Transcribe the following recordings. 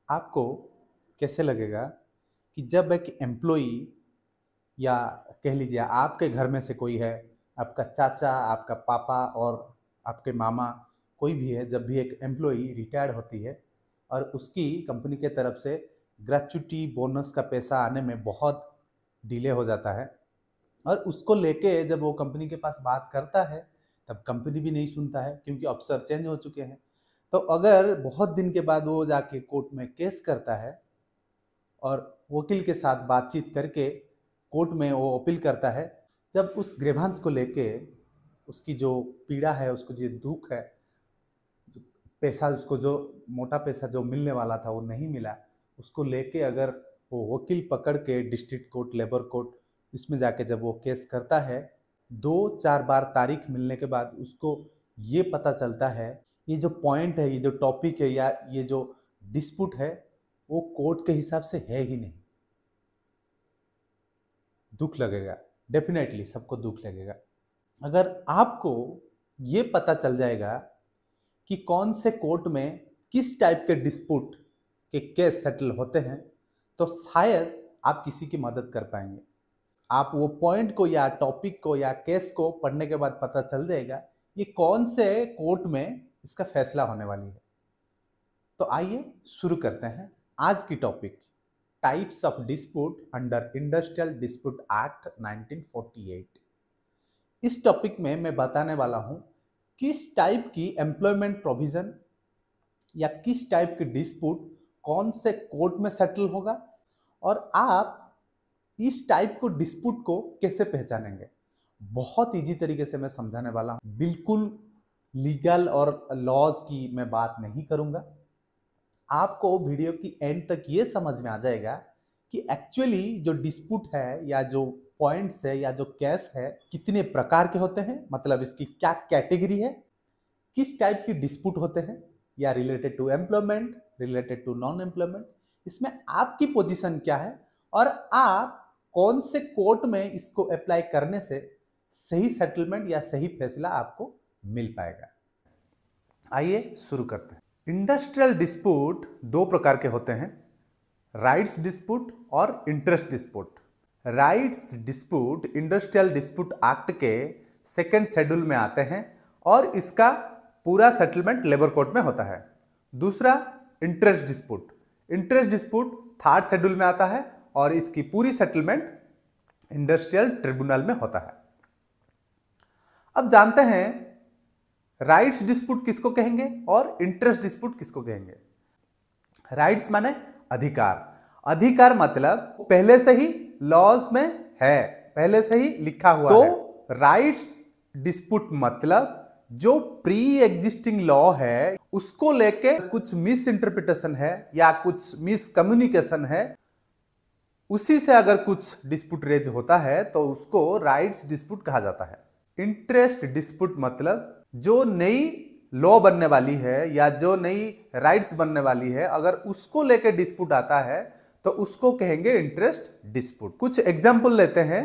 आपको कैसे लगेगा कि जब एक एम्प्लॉई या कह लीजिए आपके घर में से कोई है, आपका चाचा, आपका पापा और आपके मामा, कोई भी है, जब भी एक एम्प्लॉई रिटायर्ड होती है और उसकी कंपनी के तरफ से ग्रेच्युटी बोनस का पैसा आने में बहुत डिले हो जाता है और उसको लेके जब वो कंपनी के पास बात करता है तब कंपनी भी नहीं सुनता है क्योंकि अफसर चेंज हो चुके हैं। तो अगर बहुत दिन के बाद वो जाके कोर्ट में केस करता है और वकील के साथ बातचीत करके कोर्ट में वो अपील करता है, जब उस ग्रीवांस को लेके उसकी जो पीड़ा है, उसको जो दुख है, जो पैसा उसको जो मोटा पैसा जो मिलने वाला था वो नहीं मिला, उसको लेके अगर वो वकील पकड़ के डिस्ट्रिक्ट कोर्ट, लेबर कोर्ट, इसमें जाके जब वो केस करता है, 2-4 बार तारीख मिलने के बाद उसको ये पता चलता है ये जो पॉइंट है, ये जो टॉपिक है या ये जो डिस्प्यूट है वो कोर्ट के हिसाब से है ही नहीं। दुख लगेगा, डेफिनेटली सबको दुख लगेगा। अगर आपको ये पता चल जाएगा कि कौन से कोर्ट में किस टाइप के डिस्प्यूट के केस सेटल होते हैं, तो शायद आप किसी की मदद कर पाएंगे। आप वो पॉइंट को या टॉपिक को या केस को पढ़ने के बाद पता चल जाएगा ये कौन से कोर्ट में इसका फैसला होने वाली है। तो आइए शुरू करते हैं आज की topic, types of dispute under industrial dispute act 1948। इस टॉपिक में मैं बताने वाला हूं किस टाइप की एम्प्लॉयमेंट प्रोविजन या किस टाइप की डिस्प्यूट कौन से कोर्ट में सेटल होगा और आप इस टाइप को डिस्प्यूट को कैसे पहचानेंगे। बहुत इजी तरीके से मैं समझाने वाला हूं, बिल्कुल लीगल और लॉज की मैं बात नहीं करूंगा। आपको वीडियो की एंड तक ये समझ में आ जाएगा कि एक्चुअली जो डिस्प्यूट है या जो पॉइंट्स है या जो केस है कितने प्रकार के होते हैं, मतलब इसकी क्या कैटेगरी है, किस टाइप की डिस्प्यूट होते हैं, या related to employment, related to non employment, इसमें आपकी पोजीशन क्या है और आप कौन से कोर्ट में इसको अप्लाई करने से सही सेटलमेंट या सही फैसला आपको मिल पाएगा। आइए शुरू करते हैं। इंडस्ट्रियल डिस्प्यूट दो प्रकार के होते हैं, राइट्स डिस्प्यूट और interest dispute. Rights dispute industrial dispute act के सेकेंड शेड्यूल में आते हैं और इसका पूरा सेटलमेंट लेबर कोर्ट में होता है। दूसरा interest dispute, interest dispute third schedule में आता है और इसकी पूरी सेटलमेंट इंडस्ट्रियल ट्रिब्यूनल में होता है। अब जानते हैं राइट्स डिस्प्यूट किसको कहेंगे और इंटरेस्ट डिस्प्यूट किसको कहेंगे। राइट्स माने अधिकार, अधिकार मतलब पहले से ही लॉज में है, पहले से ही लिखा हुआ है। तो राइट्स डिस्प्यूट मतलब जो प्री एग्जिस्टिंग लॉ है उसको लेके कुछ मिस इंटरप्रिटेशन है या कुछ मिस कम्युनिकेशन है, उसी से अगर कुछ डिस्प्यूट रेज होता है तो उसको राइट्स डिस्प्यूट कहा जाता है। इंटरेस्ट डिस्प्यूट मतलब जो नई लॉ बनने वाली है या जो नई राइट्स बनने वाली है, अगर उसको लेके डिस्प्यूट आता है तो उसको कहेंगे इंटरेस्ट डिस्प्यूट। कुछ एग्जांपल लेते हैं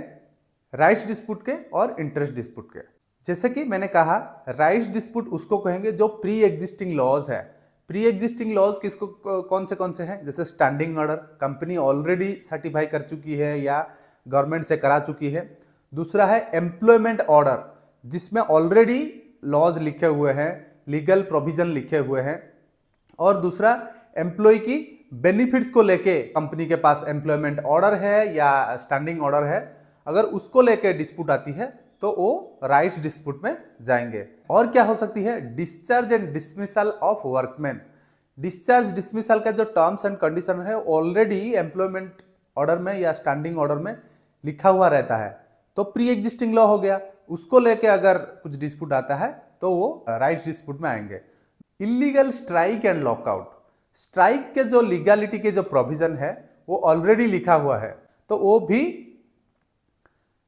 राइट्स डिस्प्यूट के और इंटरेस्ट डिस्प्यूट के। जैसे कि मैंने कहा राइट्स डिस्प्यूट उसको कहेंगे जो प्री एग्जिस्टिंग लॉज है। प्री एग्जिस्टिंग लॉज किसको कौन से हैं, जैसे standing order, company already certify कर चुकी है या गवर्नमेंट से करा चुकी है। दूसरा है एम्प्लॉयमेंट ऑर्डर जिसमें ऑलरेडी लॉज लिखे हुए हैं, लीगल प्रोविजन लिखे हुए हैं। और दूसरा एम्प्लॉय की बेनिफिट्स को लेके कंपनी के पास एम्प्लॉयमेंट ऑर्डर है या स्टैंडिंग ऑर्डर है, अगर उसको लेके डिस्प्यूट आती है तो वो राइट्स डिस्प्यूट में जाएंगे। और क्या हो सकती है, discharge and dismissal of workman. Discharge dismissal का जो टर्म्स एंड कंडीशन है ऑलरेडी एम्प्लॉयमेंट ऑर्डर में या स्टैंडिंग ऑर्डर में लिखा हुआ रहता है, तो प्री एग्जिस्टिंग लॉ हो गया, उसको लेके अगर कुछ डिस्प्यूट आता है तो वो राइट्स डिस्प्यूट में आएंगे। Illegal strike and lockout, strike के जो लीगलिटी के जो प्रोविजन है वो ऑलरेडी लिखा हुआ है, तो वो भी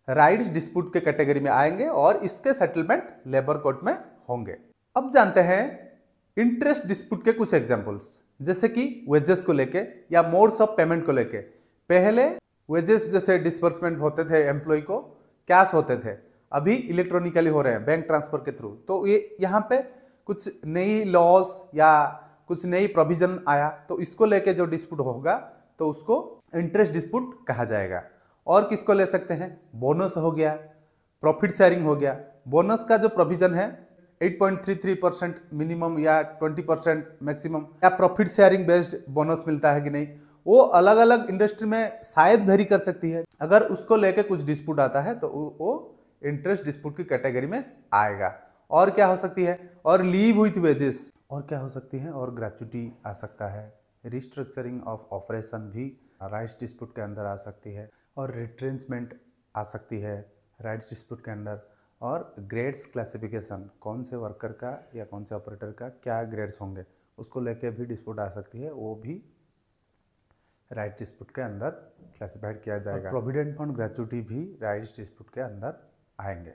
राइट्स डिस्प्यूट के कैटेगरी में आएंगे और इसके सेटलमेंट लेबर कोर्ट में होंगे। अब जानते हैं इंटरेस्ट डिस्प्यूट के कुछ एग्जांपल्स, जैसे कि वेजेस को लेके या मोड्स ऑफ पेमेंट को लेके। पहले वेजेस जैसे डिस्बर्समेंट होते थे एम्प्लॉय को, कैश होते थे, अभी इलेक्ट्रॉनिकली हो रहे हैं बैंक ट्रांसफर के थ्रू। तो ये यहाँ पे कुछ नई लॉज या कुछ नई प्रोविजन आया तो इसको लेके जो डिस्प्यूट होगा तो उसको इंटरेस्ट डिस्प्यूट कहा जाएगा। और किसको ले सकते हैं, बोनस हो गया, प्रॉफिट शेयरिंग हो गया। बोनस का जो प्रोविजन है 8.33% मिनिमम या 20% मैक्सिमम, या प्रॉफिट शेयरिंग बेस्ड बोनस मिलता है कि नहीं, वो अलग अलग इंडस्ट्री में शायद वेरी कर सकती है। अगर उसको लेके कुछ डिस्प्यूट आता है तो वो इंटरेस्ट डिस्प्यूट की कैटेगरी में आएगा। और क्या हो सकती है, और लीव विथ वेजेस, और क्या हो सकती है, और ग्रेच्युटी आ सकता है, रिस्ट्रक्चरिंग ऑफ ऑपरेशन भी राइट्स डिस्प्यूट के अंदर आ सकती है, और रिट्रेंचमेंट आ सकती है राइट्स डिस्प्यूट के अंदर, और ग्रेड्स क्लासिफिकेशन, कौन से वर्कर का या कौन से ऑपरेटर का क्या ग्रेड्स होंगे उसको लेके भी डिस्प्यूट आ सकती है, वो भी राइट डिस्प्यूट के अंदर क्लासिफाइड किया जाएगा। प्रोविडेंट फंड ग्रेच्युटी भी राइट्स डिस्प्यूट के अंदर आएंगे।